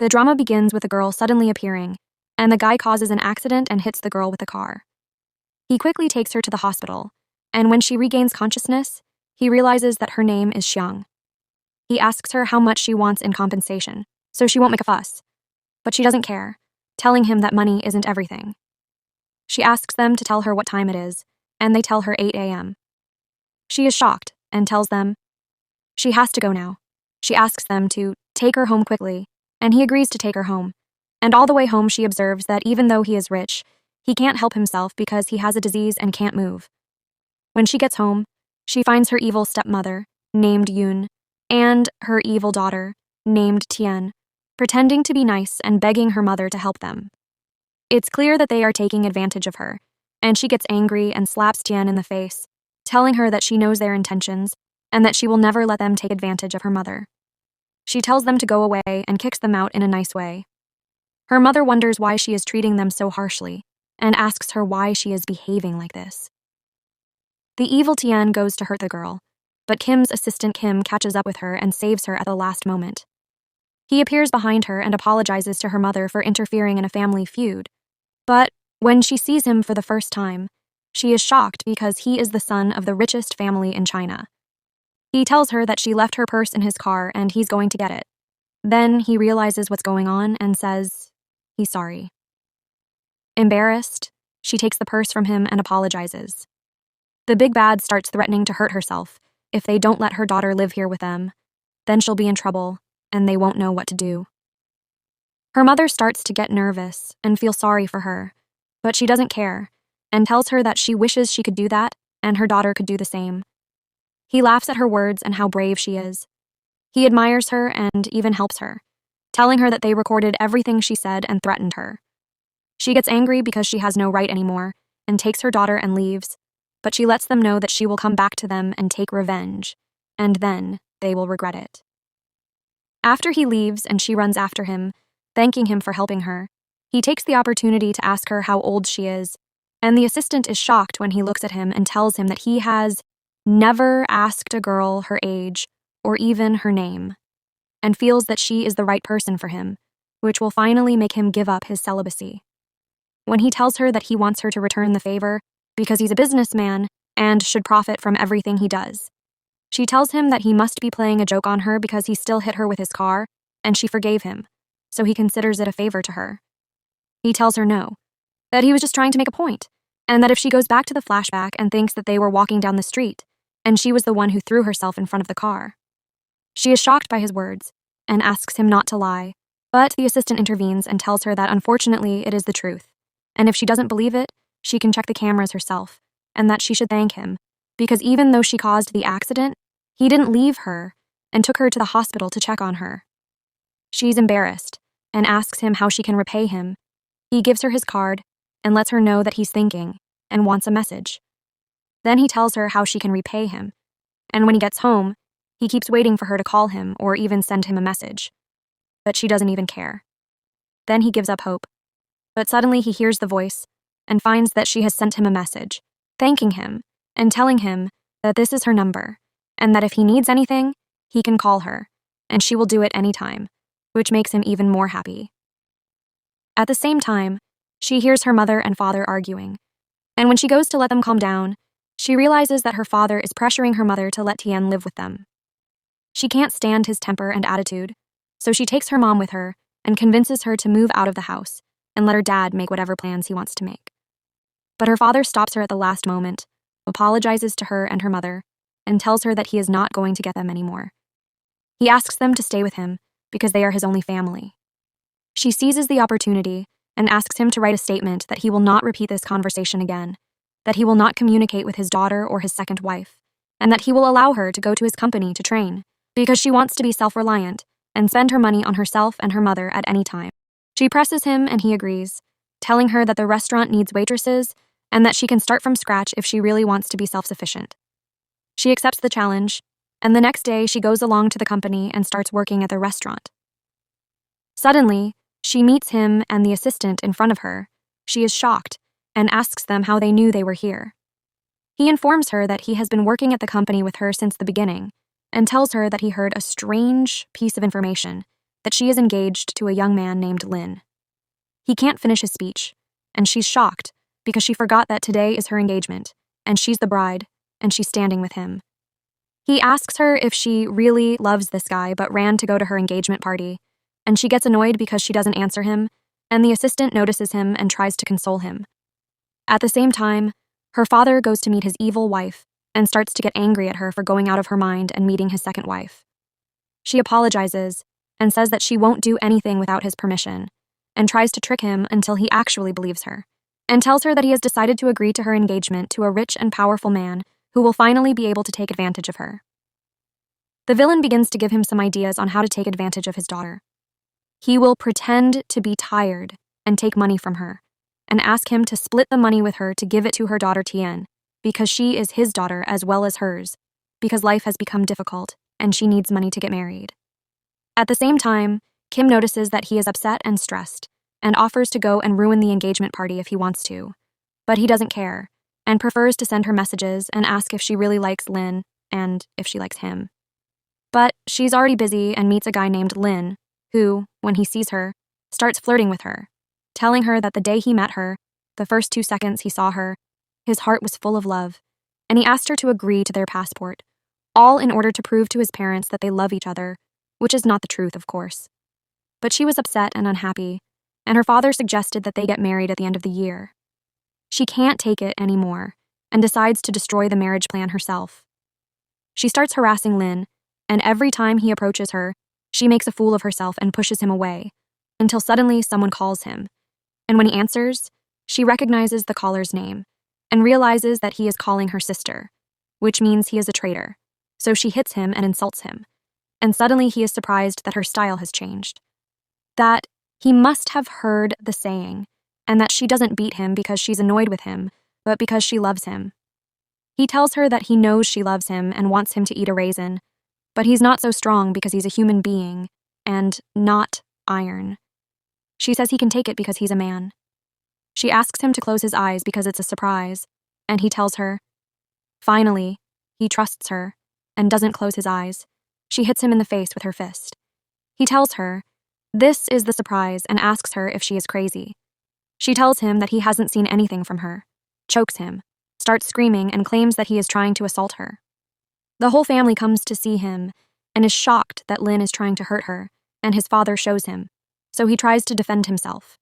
The drama begins with a girl suddenly appearing, and the guy causes an accident and hits the girl with a car. He quickly takes her to the hospital, and when she regains consciousness, he realizes that her name is Xiang. He asks her how much she wants in compensation, so she won't make a fuss. But she doesn't care, telling him that money isn't everything. She asks them to tell her what time it is, and they tell her 8 a.m. She is shocked and tells them she has to go now. She asks them to take her home quickly, and he agrees to take her home. And all the way home she observes that even though he is rich, he can't help himself because he has a disease and can't move. When she gets home, she finds her evil stepmother, named Yun, and her evil daughter, named Tian, pretending to be nice and begging her mother to help them. It's clear that they are taking advantage of her, and she gets angry and slaps Tian in the face, telling her that she knows their intentions and that she will never let them take advantage of her mother. She tells them to go away and kicks them out in a nice way. Her mother wonders why she is treating them so harshly and asks her why she is behaving like this. The evil Tian goes to hurt the girl, but Kim's assistant Kim catches up with her and saves her at the last moment. He appears behind her and apologizes to her mother for interfering in a family feud, but when she sees him for the first time, she is shocked because he is the son of the richest family in China. He tells her that she left her purse in his car and he's going to get it. Then he realizes what's going on and says he's sorry. Embarrassed, she takes the purse from him and apologizes. The big bad starts threatening to hurt herself if they don't let her daughter live here with them. Then she'll be in trouble, and they won't know what to do. Her mother starts to get nervous and feel sorry for her, but she doesn't care and tells her that she wishes she could do that and her daughter could do the same. He laughs at her words and how brave she is. He admires her and even helps her, telling her that they recorded everything she said and threatened her. She gets angry because she has no right anymore and takes her daughter and leaves, but she lets them know that she will come back to them and take revenge, and then they will regret it. After he leaves and she runs after him, thanking him for helping her, he takes the opportunity to ask her how old she is, and the assistant is shocked when he looks at him and tells him that he has never asked a girl her age or even her name, and feels that she is the right person for him, which will finally make him give up his celibacy. When he tells her that he wants her to return the favor because he's a businessman and should profit from everything he does, she tells him that he must be playing a joke on her because he still hit her with his car, and she forgave him, so he considers it a favor to her. He tells her no, that he was just trying to make a point, and that if she goes back to the flashback and thinks that they were walking down the street, and she was the one who threw herself in front of the car. She is shocked by his words, and asks him not to lie, but the assistant intervenes and tells her that unfortunately it is the truth, and if she doesn't believe it, she can check the cameras herself, and that she should thank him, because even though she caused the accident, he didn't leave her and took her to the hospital to check on her. She's embarrassed and asks him how she can repay him. He gives her his card and lets her know that he's thinking and wants a message. Then he tells her how she can repay him, and when he gets home, he keeps waiting for her to call him or even send him a message. But she doesn't even care. Then he gives up hope. But suddenly he hears the voice and finds that she has sent him a message, thanking him and telling him that this is her number, and that if he needs anything, he can call her, and she will do it anytime, which makes him even more happy. At the same time, she hears her mother and father arguing, and when she goes to let them calm down, she realizes that her father is pressuring her mother to let Tian live with them. She can't stand his temper and attitude, so she takes her mom with her and convinces her to move out of the house and let her dad make whatever plans he wants to make. But her father stops her at the last moment, apologizes to her and her mother, and tells her that he is not going to get them anymore. He asks them to stay with him because they are his only family. She seizes the opportunity and asks him to write a statement that he will not repeat this conversation again, that he will not communicate with his daughter or his second wife, and that he will allow her to go to his company to train, because she wants to be self-reliant and spend her money on herself and her mother at any time. She presses him and he agrees, telling her that the restaurant needs waitresses and that she can start from scratch if she really wants to be self-sufficient. She accepts the challenge, and the next day she goes along to the company and starts working at the restaurant. Suddenly, she meets him and the assistant in front of her. She is shocked and asks them how they knew they were here. He informs her that he has been working at the company with her since the beginning and tells her that he heard a strange piece of information that she is engaged to a young man named Lin. He can't finish his speech, and she's shocked because she forgot that today is her engagement, and she's the bride, and she's standing with him. He asks her if she really loves this guy but ran to go to her engagement party, and she gets annoyed because she doesn't answer him, and the assistant notices him and tries to console him. At the same time, her father goes to meet his evil wife and starts to get angry at her for going out of her mind and meeting his second wife. She apologizes and says that she won't do anything without his permission, and tries to trick him until he actually believes her, and tells her that he has decided to agree to her engagement to a rich and powerful man who will finally be able to take advantage of her. The villain begins to give him some ideas on how to take advantage of his daughter. He will pretend to be tired and take money from her, and ask him to split the money with her to give it to her daughter Tian, because she is his daughter as well as hers, because life has become difficult and she needs money to get married. At the same time, Kim notices that he is upset and stressed, and offers to go and ruin the engagement party if he wants to. But he doesn't care, and prefers to send her messages and ask if she really likes Lin and if she likes him. But she's already busy and meets a guy named Lin, who, when he sees her, starts flirting with her, telling her that the day he met her, the first 2 seconds he saw her, his heart was full of love, and he asked her to agree to their passport, all in order to prove to his parents that they love each other, which is not the truth, of course. But she was upset and unhappy, and her father suggested that they get married at the end of the year. She can't take it anymore, and decides to destroy the marriage plan herself. She starts harassing Lin, and every time he approaches her, she makes a fool of herself and pushes him away, until suddenly someone calls him, and when he answers, she recognizes the caller's name, and realizes that he is calling her sister, which means he is a traitor, so she hits him and insults him, and suddenly he is surprised that her style has changed. That he must have heard the saying, and that she doesn't beat him because she's annoyed with him, but because she loves him. He tells her that he knows she loves him and wants him to eat a raisin, but he's not so strong because he's a human being, and not iron. She says he can take it because he's a man. She asks him to close his eyes because it's a surprise, and he tells her. Finally, he trusts her, and doesn't close his eyes. She hits him in the face with her fist. He tells her this is the surprise and asks her if she is crazy. She tells him that he hasn't seen anything from her, chokes him, starts screaming, and claims that he is trying to assault her. The whole family comes to see him and is shocked that Lin is trying to hurt her, and his father shows him, so he tries to defend himself.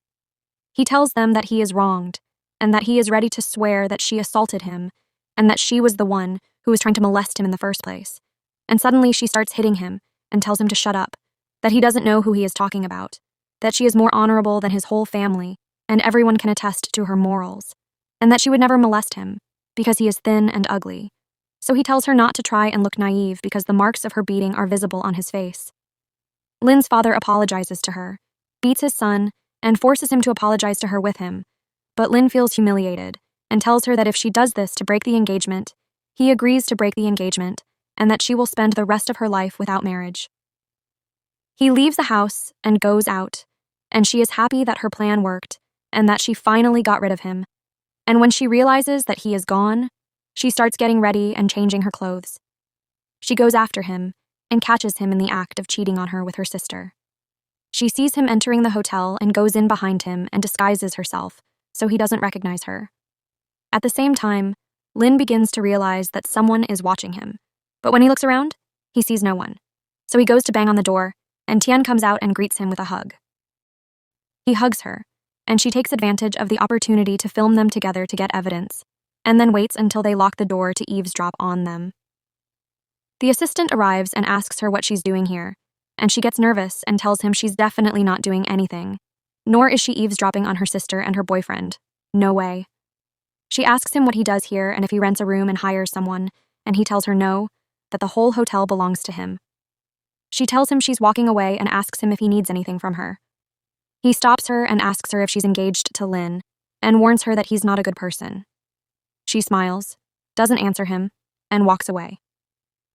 He tells them that he is wronged, and that he is ready to swear that she assaulted him, and that she was the one who was trying to molest him in the first place. And suddenly she starts hitting him and tells him to shut up, that he doesn't know who he is talking about, that she is more honorable than his whole family, and everyone can attest to her morals, and that she would never molest him, because he is thin and ugly. So he tells her not to try and look naive because the marks of her beating are visible on his face. Lin's father apologizes to her, beats his son, and forces him to apologize to her with him, but Lin feels humiliated and tells her that if she does this to break the engagement, he agrees to break the engagement, and that she will spend the rest of her life without marriage. He leaves the house and goes out, and she is happy that her plan worked and that she finally got rid of him. And when she realizes that he is gone, she starts getting ready and changing her clothes. She goes after him and catches him in the act of cheating on her with her sister. She sees him entering the hotel and goes in behind him and disguises herself so he doesn't recognize her. At the same time, Lin begins to realize that someone is watching him, but when he looks around, he sees no one. So he goes to bang on the door, and Tian comes out and greets him with a hug. He hugs her, and she takes advantage of the opportunity to film them together to get evidence, and then waits until they lock the door to eavesdrop on them. The assistant arrives and asks her what she's doing here, and she gets nervous and tells him she's definitely not doing anything, nor is she eavesdropping on her sister and her boyfriend. No way. She asks him what he does here and if he rents a room and hires someone, and he tells her no, that the whole hotel belongs to him. She tells him she's walking away and asks him if he needs anything from her. He stops her and asks her if she's engaged to Lin, and warns her that he's not a good person. She smiles, doesn't answer him, and walks away.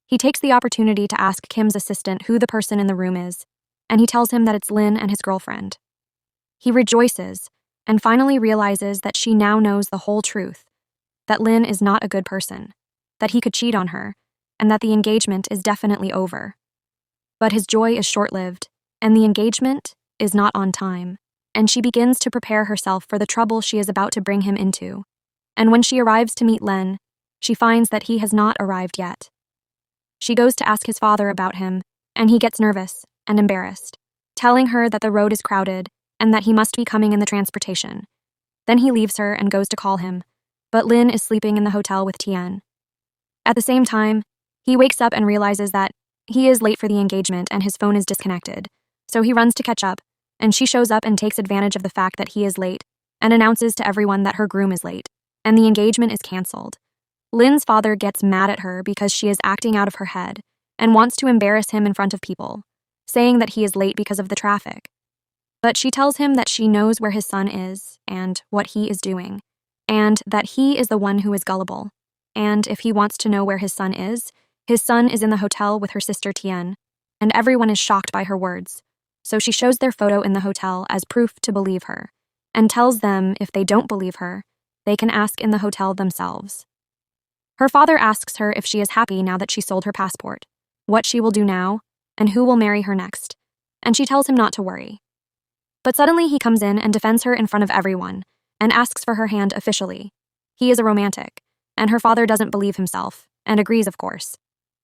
He takes the opportunity to ask Kim's assistant who the person in the room is, and he tells him that it's Lin and his girlfriend. He rejoices and finally realizes that she now knows the whole truth, that Lin is not a good person, that he could cheat on her, and that the engagement is definitely over. But his joy is short-lived, and the engagement is not on time, and she begins to prepare herself for the trouble she is about to bring him into. And when she arrives to meet Len, she finds that he has not arrived yet. She goes to ask his father about him, and he gets nervous and embarrassed, telling her that the road is crowded and that he must be coming in the transportation. Then he leaves her and goes to call him, but Lin is sleeping in the hotel with Tien. At the same time, he wakes up and realizes that he is late for the engagement and his phone is disconnected, so he runs to catch up, and she shows up and takes advantage of the fact that he is late and announces to everyone that her groom is late, and the engagement is canceled. Lin's father gets mad at her because she is acting out of her head and wants to embarrass him in front of people, saying that he is late because of the traffic. But she tells him that she knows where his son is and what he is doing, and that he is the one who is gullible. And if he wants to know where his son is in the hotel with her sister Tien, and everyone is shocked by her words. So she shows their photo in the hotel as proof to believe her, and tells them if they don't believe her, they can ask in the hotel themselves. Her father asks her if she is happy now that she sold her passport, what she will do now, and who will marry her next, and she tells him not to worry. But suddenly he comes in and defends her in front of everyone, and asks for her hand officially. He is a romantic, and her father doesn't believe himself, and agrees, of course.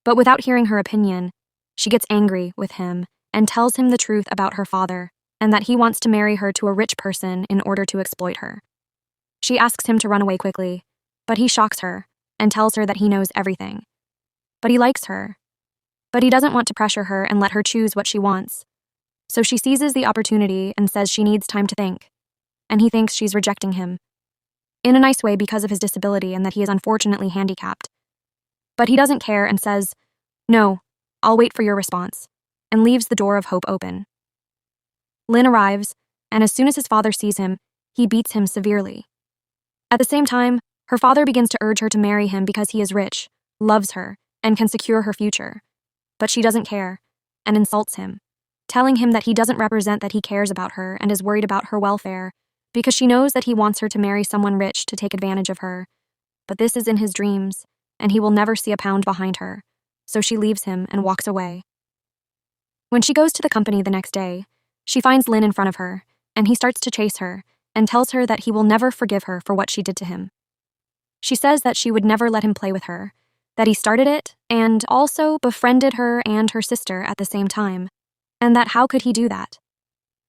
But without hearing her opinion, she gets angry with him and tells him the truth about her father, and that he wants to marry her to a rich person in order to exploit her. She asks him to run away quickly, but he shocks her and tells her that he knows everything. But he likes her. But he doesn't want to pressure her and let her choose what she wants. So she seizes the opportunity and says she needs time to think, and he thinks she's rejecting him. In a nice way because of his disability and that he is unfortunately handicapped. But he doesn't care and says, "No, I'll wait for your response," and leaves the door of hope open. Lin arrives, and as soon as his father sees him, he beats him severely. At the same time, her father begins to urge her to marry him because he is rich, loves her, and can secure her future. But she doesn't care, and insults him, telling him that he doesn't represent that he cares about her and is worried about her welfare, because she knows that he wants her to marry someone rich to take advantage of her. But this is in his dreams, and he will never see a pound behind her, so she leaves him and walks away. When she goes to the company the next day, she finds Lin in front of her, and he starts to chase her and tells her that he will never forgive her for what she did to him. She says that she would never let him play with her, that he started it and also befriended her and her sister at the same time, and that how could he do that?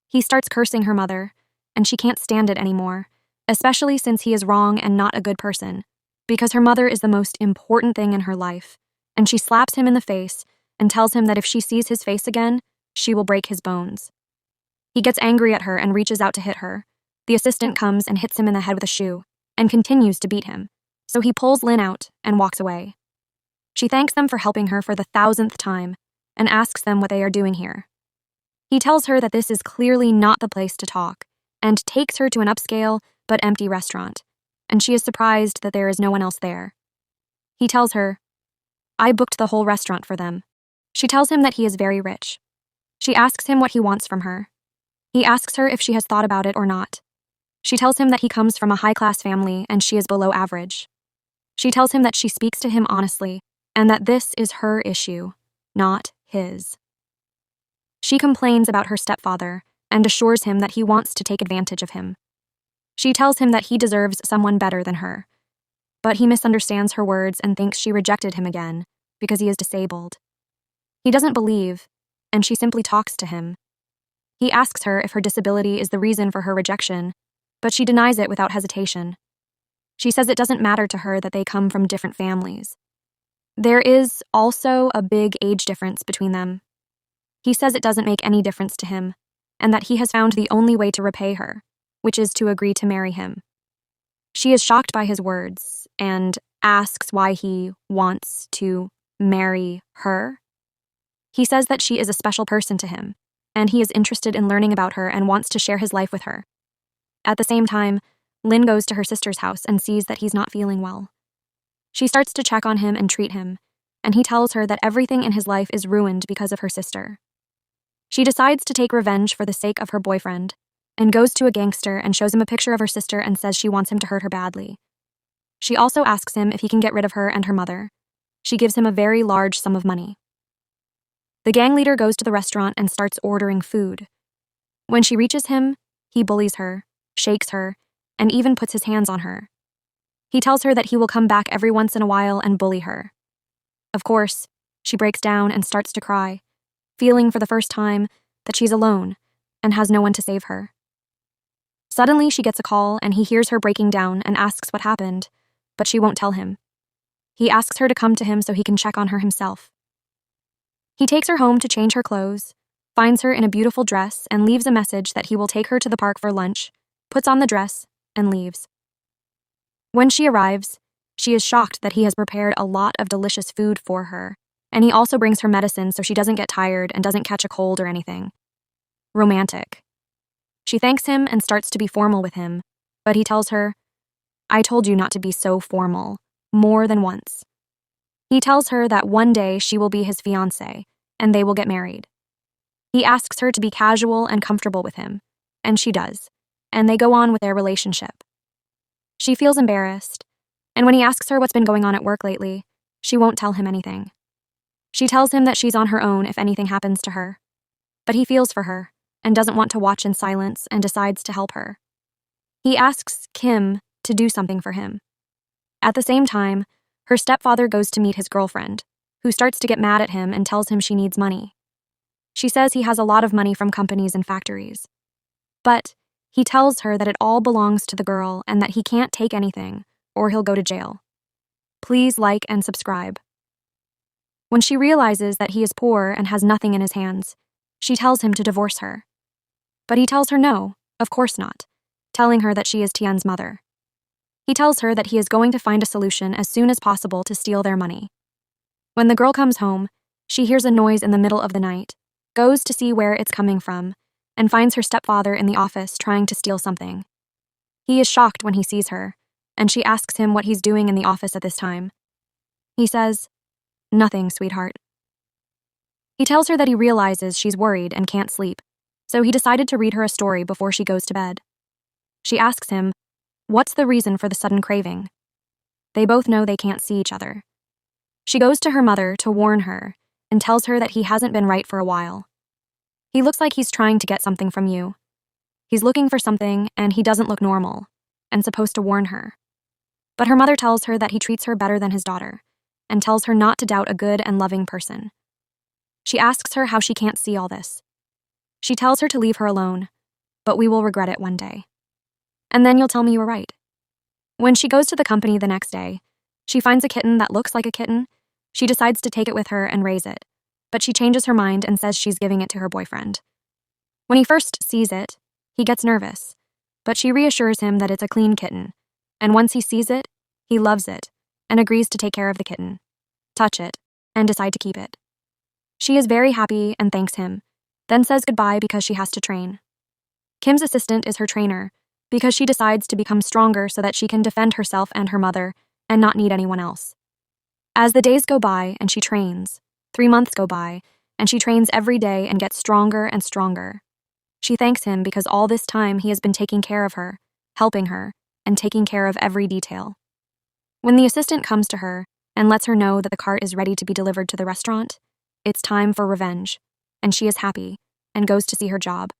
He starts cursing her mother, and she can't stand it anymore, especially since he is wrong and not a good person, because her mother is the most important thing in her life, and she slaps him in the face and tells him that if she sees his face again, she will break his bones. He gets angry at her and reaches out to hit her. The assistant comes and hits him in the head with a shoe, and continues to beat him, so he pulls Lin out and walks away. She thanks them for helping her for the 1,000th time, and asks them what they are doing here. He tells her that this is clearly not the place to talk, and takes her to an upscale but empty restaurant, and she is surprised that there is no one else there. He tells her, "I booked the whole restaurant for them." She tells him that he is very rich. She asks him what he wants from her. He asks her if she has thought about it or not. She tells him that he comes from a high-class family and she is below average. She tells him that she speaks to him honestly, and that this is her issue, not his. She complains about her stepfather and assures him that he wants to take advantage of him. She tells him that he deserves someone better than her, but he misunderstands her words and thinks she rejected him again because he is disabled. He doesn't believe, and she simply talks to him. He asks her if her disability is the reason for her rejection, but she denies it without hesitation. She says it doesn't matter to her that they come from different families. There is also a big age difference between them. He says it doesn't make any difference to him, and that he has found the only way to repay her, which is to agree to marry him. She is shocked by his words and asks why he wants to marry her. He says that she is a special person to him, and he is interested in learning about her and wants to share his life with her. At the same time, Lin goes to her sister's house and sees that he's not feeling well. She starts to check on him and treat him, and he tells her that everything in his life is ruined because of her sister. She decides to take revenge for the sake of her boyfriend, and goes to a gangster and shows him a picture of her sister and says she wants him to hurt her badly. She also asks him if he can get rid of her and her mother. She gives him a very large sum of money. The gang leader goes to the restaurant and starts ordering food. When she reaches him, he bullies her, shakes her, and even puts his hands on her. He tells her that he will come back every once in a while and bully her. Of course, she breaks down and starts to cry, feeling for the first time that she's alone and has no one to save her. Suddenly, she gets a call and he hears her breaking down and asks what happened, but she won't tell him. He asks her to come to him so he can check on her himself. He takes her home to change her clothes, finds her in a beautiful dress, and leaves a message that he will take her to the park for lunch, puts on the dress, and leaves. When she arrives, she is shocked that he has prepared a lot of delicious food for her, and he also brings her medicine so she doesn't get tired and doesn't catch a cold or anything. Romantic. She thanks him and starts to be formal with him, but he tells her, "I told you not to be so formal," more than once. He tells her that one day she will be his fiancée, and they will get married. He asks her to be casual and comfortable with him, and she does, and they go on with their relationship. She feels embarrassed, and when he asks her what's been going on at work lately, she won't tell him anything. She tells him that she's on her own if anything happens to her, but he feels for her and doesn't want to watch in silence and decides to help her. He asks Kim to do something for him. At the same time, her stepfather goes to meet his girlfriend, who starts to get mad at him and tells him she needs money. She says he has a lot of money from companies and factories. But he tells her that it all belongs to the girl and that he can't take anything, or he'll go to jail. Please like and subscribe. When she realizes that he is poor and has nothing in his hands, she tells him to divorce her. But he tells her no, of course not, telling her that she is Tian's mother. He tells her that he is going to find a solution as soon as possible to steal their money. When the girl comes home, she hears a noise in the middle of the night, goes to see where it's coming from, and finds her stepfather in the office trying to steal something. He is shocked when he sees her, and she asks him what he's doing in the office at this time. He says, "Nothing, sweetheart." He tells her that he realizes she's worried and can't sleep, so he decided to read her a story before she goes to bed. She asks him, what's the reason for the sudden craving? They both know they can't see each other. She goes to her mother to warn her and tells her that he hasn't been right for a while. He looks like he's trying to get something from you. He's looking for something and he doesn't look normal, and supposed to warn her. But her mother tells her that he treats her better than his daughter, and tells her not to doubt a good and loving person. She asks her how she can't see all this. She tells her to leave her alone, but we will regret it one day. And then you'll tell me you were right. When she goes to the company the next day, she finds a kitten that looks like a kitten. She decides to take it with her and raise it, but she changes her mind and says she's giving it to her boyfriend. When he first sees it, he gets nervous, but she reassures him that it's a clean kitten, and once he sees it, he loves it and agrees to take care of the kitten, touch it, and decide to keep it. She is very happy and thanks him, then says goodbye because she has to train. Kim's assistant is her trainer because she decides to become stronger so that she can defend herself and her mother and not need anyone else. As the days go by and she trains, 3 months go by, and she trains every day and gets stronger and stronger. She thanks him because all this time he has been taking care of her, helping her, and taking care of every detail. When the assistant comes to her and lets her know that the cart is ready to be delivered to the restaurant, it's time for revenge, and she is happy and goes to see her job.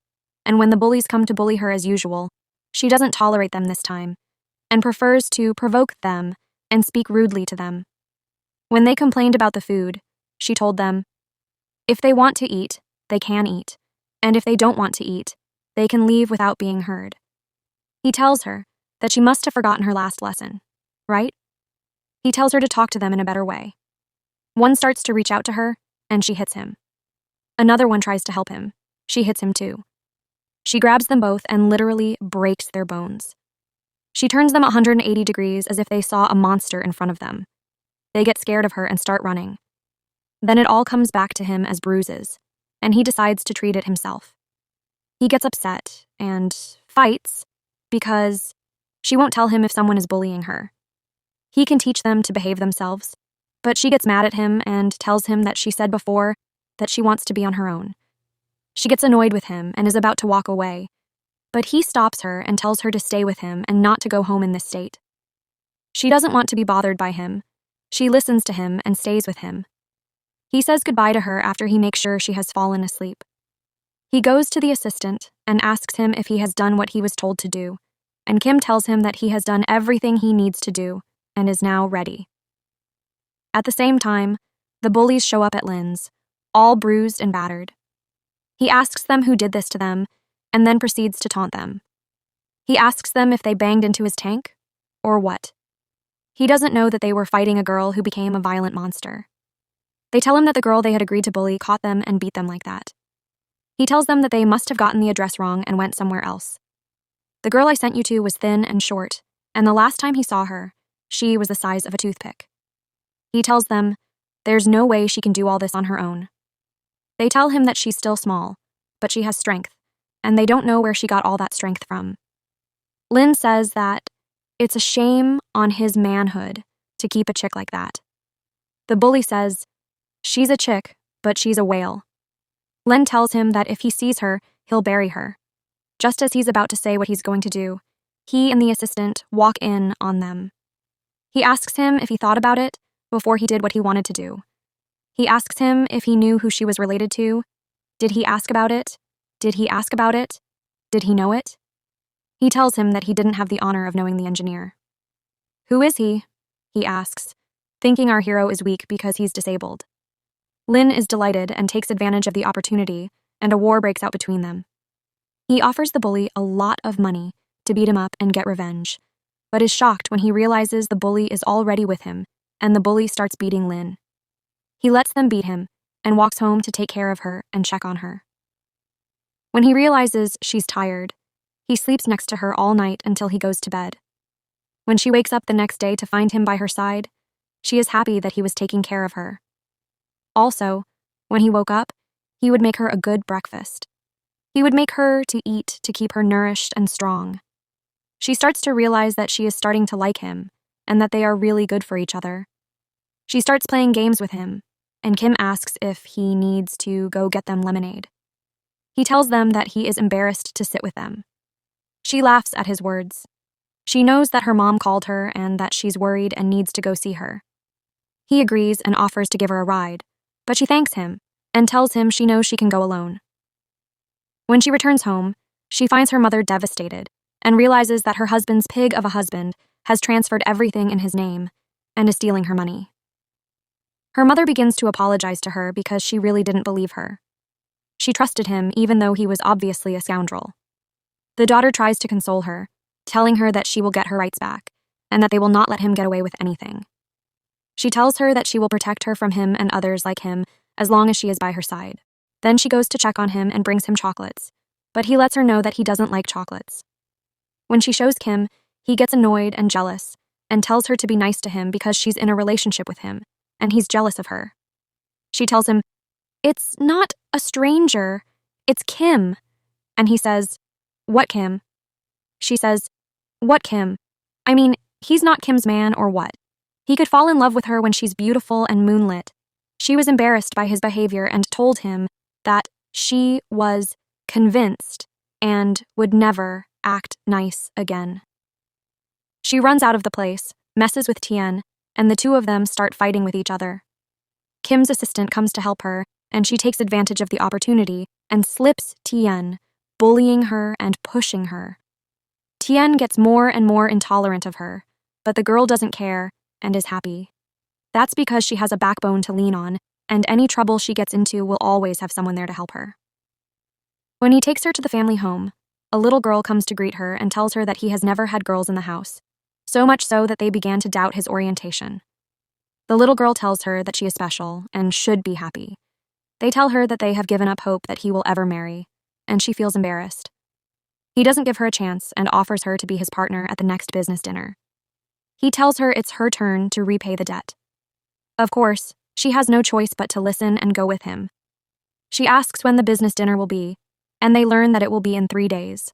And when the bullies come to bully her as usual, she doesn't tolerate them this time and prefers to provoke them and speak rudely to them. When they complained about the food, she told them, if they want to eat, they can eat, and if they don't want to eat, they can leave without being heard. He tells her that she must have forgotten her last lesson, right? He tells her to talk to them in a better way. One starts to reach out to her, and she hits him. Another one tries to help him. She hits him too. She grabs them both and literally breaks their bones. She turns them 180 degrees as if they saw a monster in front of them. They get scared of her and start running. Then it all comes back to him as bruises, and he decides to treat it himself. He gets upset and fights because she won't tell him if someone is bullying her. He can teach them to behave themselves, but she gets mad at him and tells him that she said before that she wants to be on her own. She gets annoyed with him and is about to walk away, but he stops her and tells her to stay with him and not to go home in this state. She doesn't want to be bothered by him. She listens to him and stays with him. He says goodbye to her after he makes sure she has fallen asleep. He goes to the assistant and asks him if he has done what he was told to do, and Kim tells him that he has done everything he needs to do and is now ready. At the same time, the bullies show up at Lynn's, all bruised and battered. He asks them who did this to them and then proceeds to taunt them. He asks them if they banged into his tank or what. He doesn't know that they were fighting a girl who became a violent monster. They tell him that the girl they had agreed to bully caught them and beat them like that. He tells them that they must have gotten the address wrong and went somewhere else. The girl I sent you to was thin and short, and the last time he saw her, she was the size of a toothpick. He tells them there's no way she can do all this on her own. They tell him that she's still small, but she has strength, and they don't know where she got all that strength from. Lynn says that it's a shame on his manhood to keep a chick like that. The bully says, she's a chick, but she's a whale. Len tells him that if he sees her, he'll bury her. Just as he's about to say what he's going to do, he and the assistant walk in on them. He asks him if he thought about it before he did what he wanted to do. He asks him if he knew who she was related to. Did he ask about it? Did he ask about it? Did he know it? He tells him that he didn't have the honor of knowing the engineer. Who is he? He asks, thinking our hero is weak because he's disabled. Lynn is delighted and takes advantage of the opportunity, and a war breaks out between them. He offers the bully a lot of money to beat him up and get revenge, but is shocked when he realizes the bully is already with him, and the bully starts beating Lynn. He lets them beat him and walks home to take care of her and check on her. When he realizes she's tired, he sleeps next to her all night until he goes to bed. When she wakes up the next day to find him by her side, she is happy that he was taking care of her. Also, when he woke up, he would make her a good breakfast. He would make her to eat to keep her nourished and strong. She starts to realize that she is starting to like him and that they are really good for each other. She starts playing games with him, and Kim asks if he needs to go get them lemonade. He tells them that he is embarrassed to sit with them. She laughs at his words. She knows that her mom called her and that she's worried and needs to go see her. He agrees and offers to give her a ride, but she thanks him and tells him she knows she can go alone. When she returns home, she finds her mother devastated and realizes that her husband's pig of a husband has transferred everything in his name and is stealing her money. Her mother begins to apologize to her because she really didn't believe her. She trusted him even though he was obviously a scoundrel. The daughter tries to console her, telling her that she will get her rights back and that they will not let him get away with anything. She tells her that she will protect her from him and others like him as long as she is by her side. Then she goes to check on him and brings him chocolates, but he lets her know that he doesn't like chocolates. When she shows Kim, he gets annoyed and jealous and tells her to be nice to him because she's in a relationship with him, and he's jealous of her. She tells him, "It's not a stranger, it's Kim." And he says, "What Kim?" She says, "What Kim? I mean, he's not Kim's man or what? He could fall in love with her when she's beautiful and moonlit." She was embarrassed by his behavior and told him that she was convinced and would never act nice again. She runs out of the place, messes with Tien, and the two of them start fighting with each other. Kim's assistant comes to help her, and she takes advantage of the opportunity and slips Tien, bullying her and pushing her. Tien gets more and more intolerant of her, but the girl doesn't care and is happy. That's because she has a backbone to lean on, and any trouble she gets into will always have someone there to help her. When he takes her to the family home, a little girl comes to greet her and tells her that he has never had girls in the house, so much so that they began to doubt his orientation. The little girl tells her that she is special and should be happy. They tell her that they have given up hope that he will ever marry, and she feels embarrassed. He doesn't give her a chance and offers her to be his partner at the next business dinner. He tells her it's her turn to repay the debt. Of course, she has no choice but to listen and go with him. She asks when the business dinner will be, and they learn that it will be in 3 days.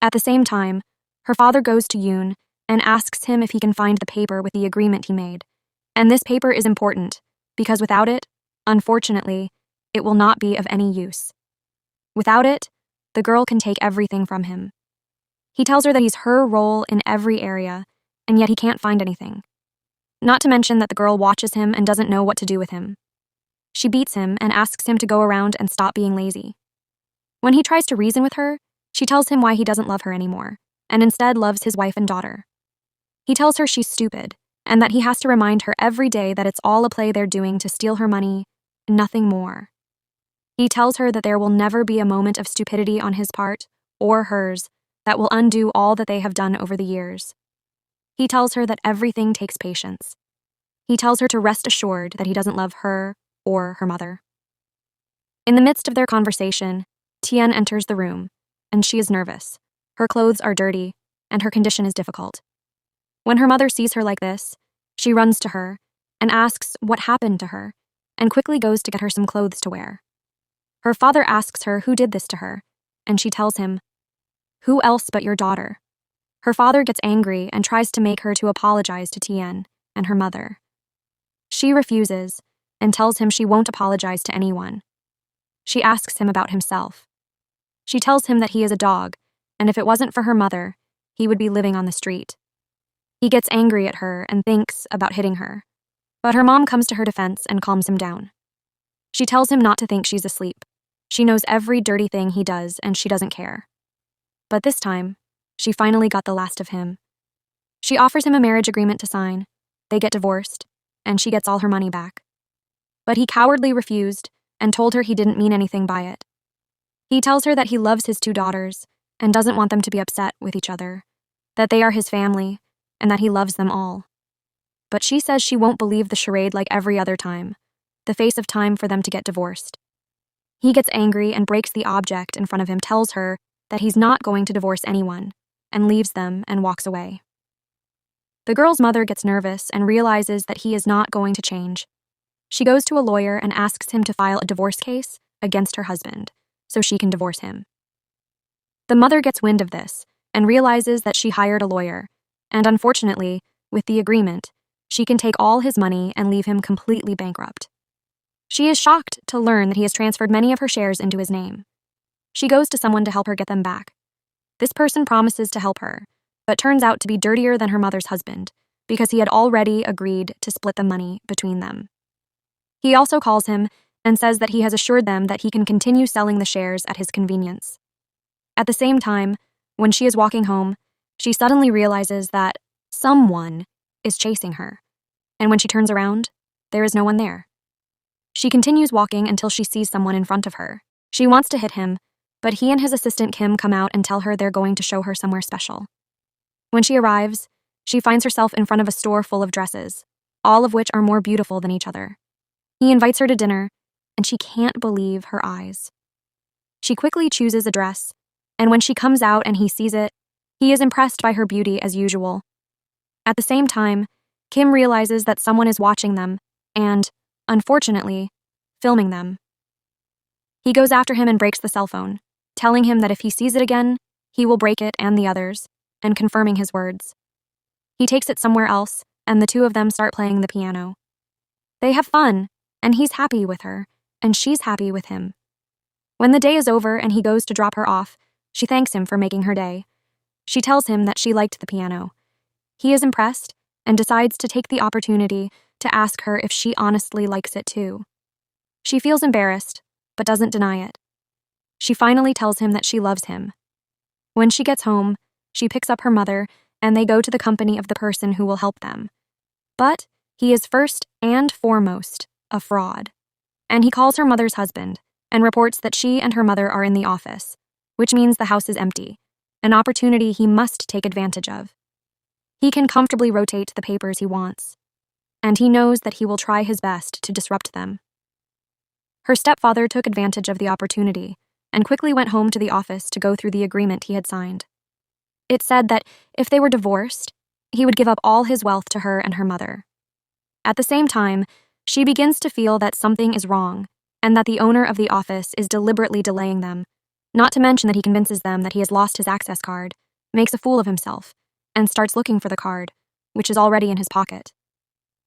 At the same time, her father goes to Yoon and asks him if he can find the paper with the agreement he made. And this paper is important, because without it, unfortunately, it will not be of any use. Without it, the girl can take everything from him. He tells her that he's her role in every area, and yet he can't find anything. Not to mention that the girl watches him and doesn't know what to do with him. She beats him and asks him to go around and stop being lazy. When he tries to reason with her, she tells him why he doesn't love her anymore, and instead loves his wife and daughter. He tells her she's stupid, and that he has to remind her every day that it's all a play they're doing to steal her money, nothing more. He tells her that there will never be a moment of stupidity on his part, or hers, that will undo all that they have done over the years. He tells her that everything takes patience. He tells her to rest assured that he doesn't love her or her mother. In the midst of their conversation, Tian enters the room, and she is nervous. Her clothes are dirty, and her condition is difficult. When her mother sees her like this, she runs to her and asks what happened to her, and quickly goes to get her some clothes to wear. Her father asks her who did this to her, and she tells him, "Who else but your daughter?" Her father gets angry and tries to make her to apologize to Tian and her mother. She refuses and tells him she won't apologize to anyone. She asks him about himself. She tells him that he is a dog, and if it wasn't for her mother, he would be living on the street. He gets angry at her and thinks about hitting her, but her mom comes to her defense and calms him down. She tells him not to think she's asleep. She knows every dirty thing he does, and she doesn't care. But this time, she finally got the last of him. She offers him a marriage agreement to sign. They get divorced, and she gets all her money back. But he cowardly refused and told her he didn't mean anything by it. He tells her that he loves his 2 daughters and doesn't want them to be upset with each other, that they are his family, and that he loves them all. But she says she won't believe the charade like every other time, the face of time for them to get divorced. He gets angry and breaks the object in front of him, tells her that he's not going to divorce anyone, and leaves them and walks away. The girl's mother gets nervous and realizes that he is not going to change. She goes to a lawyer and asks him to file a divorce case against her husband, so she can divorce him. The mother gets wind of this and realizes that she hired a lawyer, and unfortunately, with the agreement, she can take all his money and leave him completely bankrupt. She is shocked to learn that he has transferred many of her shares into his name. She goes to someone to help her get them back. This person promises to help her, but turns out to be dirtier than her mother's husband, because he had already agreed to split the money between them. He also calls him and says that he has assured them that he can continue selling the shares at his convenience. At the same time, when she is walking home, she suddenly realizes that someone is chasing her, and when she turns around, there is no one there. She continues walking until she sees someone in front of her. She wants to hit him, but he and his assistant Kim come out and tell her they're going to show her somewhere special. When she arrives, she finds herself in front of a store full of dresses, all of which are more beautiful than each other. He invites her to dinner, and she can't believe her eyes. She quickly chooses a dress, and when she comes out and he sees it, he is impressed by her beauty as usual. At the same time, Kim realizes that someone is watching them and, unfortunately, filming them. He goes after him and breaks the cell phone, telling him that if he sees it again, he will break it and the others, and confirming his words. He takes it somewhere else, and the 2 of them start playing the piano. They have fun, and he's happy with her, and she's happy with him. When the day is over and he goes to drop her off, she thanks him for making her day. She tells him that she liked the piano. He is impressed and decides to take the opportunity to ask her if she honestly likes it too. She feels embarrassed, but doesn't deny it. She finally tells him that she loves him. When she gets home, she picks up her mother, and they go to the company of the person who will help them. But he is first and foremost a fraud, and he calls her mother's husband and reports that she and her mother are in the office, which means the house is empty, an opportunity he must take advantage of. He can comfortably rotate the papers he wants, and he knows that he will try his best to disrupt them. Her stepfather took advantage of the opportunity and quickly went home to the office to go through the agreement he had signed. It said that if they were divorced, he would give up all his wealth to her and her mother. At the same time, she begins to feel that something is wrong and that the owner of the office is deliberately delaying them, not to mention that he convinces them that he has lost his access card, makes a fool of himself, and starts looking for the card, which is already in his pocket.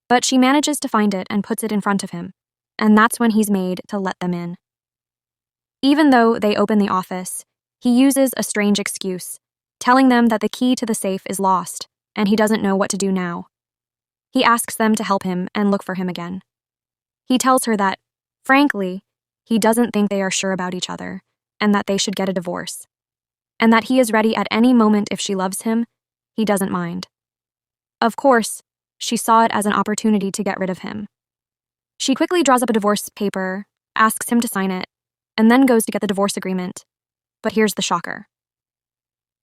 But she manages to find it and puts it in front of him, and that's when he's made to let them in. Even though they open the office, he uses a strange excuse, telling them that the key to the safe is lost, and he doesn't know what to do now. He asks them to help him and look for him again. He tells her that, Frankly, he doesn't think they are sure about each other and that they should get a divorce. And that he is ready at any moment if she loves him, he doesn't mind. Of course, she saw it as an opportunity to get rid of him. She quickly draws up a divorce paper, asks him to sign it, and then goes to get the divorce agreement. But here's the shocker.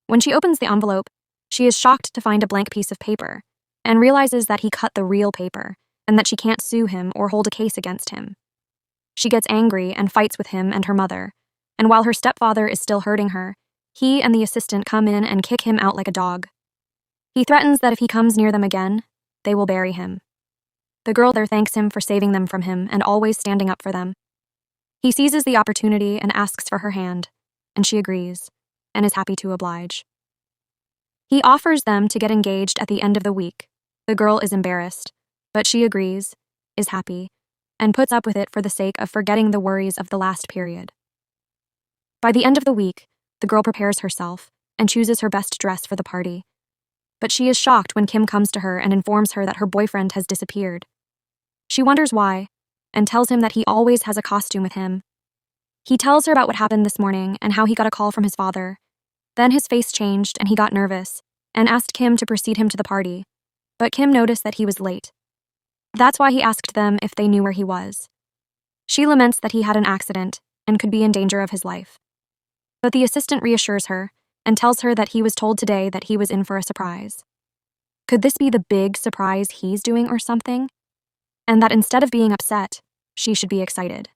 When she opens the envelope, she is shocked to find a blank piece of paper and realizes that he cut the real paper and that she can't sue him or hold a case against him. She gets angry and fights with him and her mother, and while her stepfather is still hurting her, he and the assistant come in and kick him out like a dog. He threatens that if he comes near them again, they will bury him. The girl there thanks him for saving them from him and always standing up for them. He seizes the opportunity and asks for her hand, and she agrees and is happy to oblige. He offers them to get engaged at the end of the week. The girl is embarrassed, but she agrees, is happy, and puts up with it for the sake of forgetting the worries of the last period. By the end of the week, the girl prepares herself and chooses her best dress for the party. But she is shocked when Kim comes to her and informs her that her boyfriend has disappeared. She wonders why, and tells him that he always has a costume with him. He tells her about what happened this morning and how he got a call from his father. Then his face changed and he got nervous and asked Kim to precede him to the party. But Kim noticed that he was late. That's why he asked them if they knew where he was. She laments that he had an accident and could be in danger of his life. But the assistant reassures her and tells her that he was told today that he was in for a surprise. Could this be the big surprise he's doing or something? And that instead of being upset, she should be excited.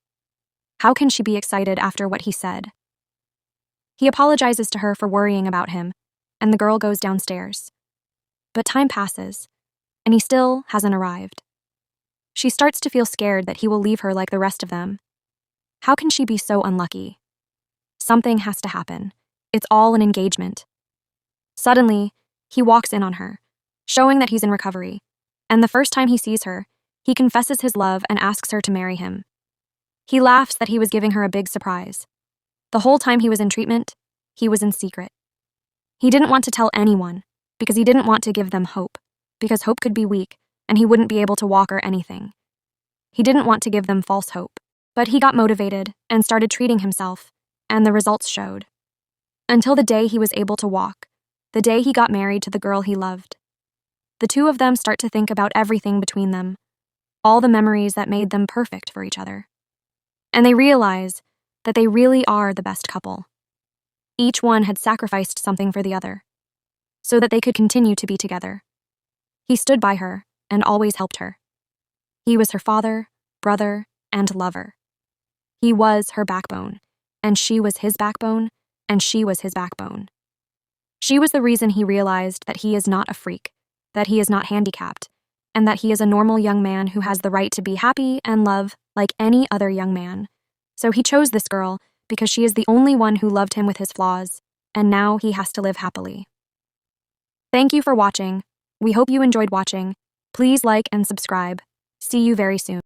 How can she be excited after what he said? He apologizes to her for worrying about him, and the girl goes downstairs. But time passes, and he still hasn't arrived. She starts to feel scared that he will leave her like the rest of them. How can she be so unlucky? Something has to happen. It's all an engagement. Suddenly, he walks in on her, showing that he's in recovery, and the first time he sees her, he confesses his love and asks her to marry him. He laughs that he was giving her a big surprise. The whole time he was in treatment, he was in secret. He didn't want to tell anyone, because he didn't want to give them hope, because hope could be weak, and he wouldn't be able to walk or anything. He didn't want to give them false hope, but he got motivated and started treating himself, and the results showed. Until the day he was able to walk, the day he got married to the girl he loved. The two of them start to think about everything between them, all the memories that made them perfect for each other. And they realize that they really are the best couple. Each one had sacrificed something for the other, so that they could continue to be together. He stood by her and always helped her. He was her father, brother, and lover. He was her backbone, and she was his backbone, and she was his backbone. She was the reason he realized that he is not a freak, that he is not handicapped, and that he is a normal young man who has the right to be happy and love like any other young man. So he chose this girl because she is the only one who loved him with his flaws, and now he has to live happily. Thank you for watching. We hope you enjoyed watching. Please like and subscribe. See you very soon.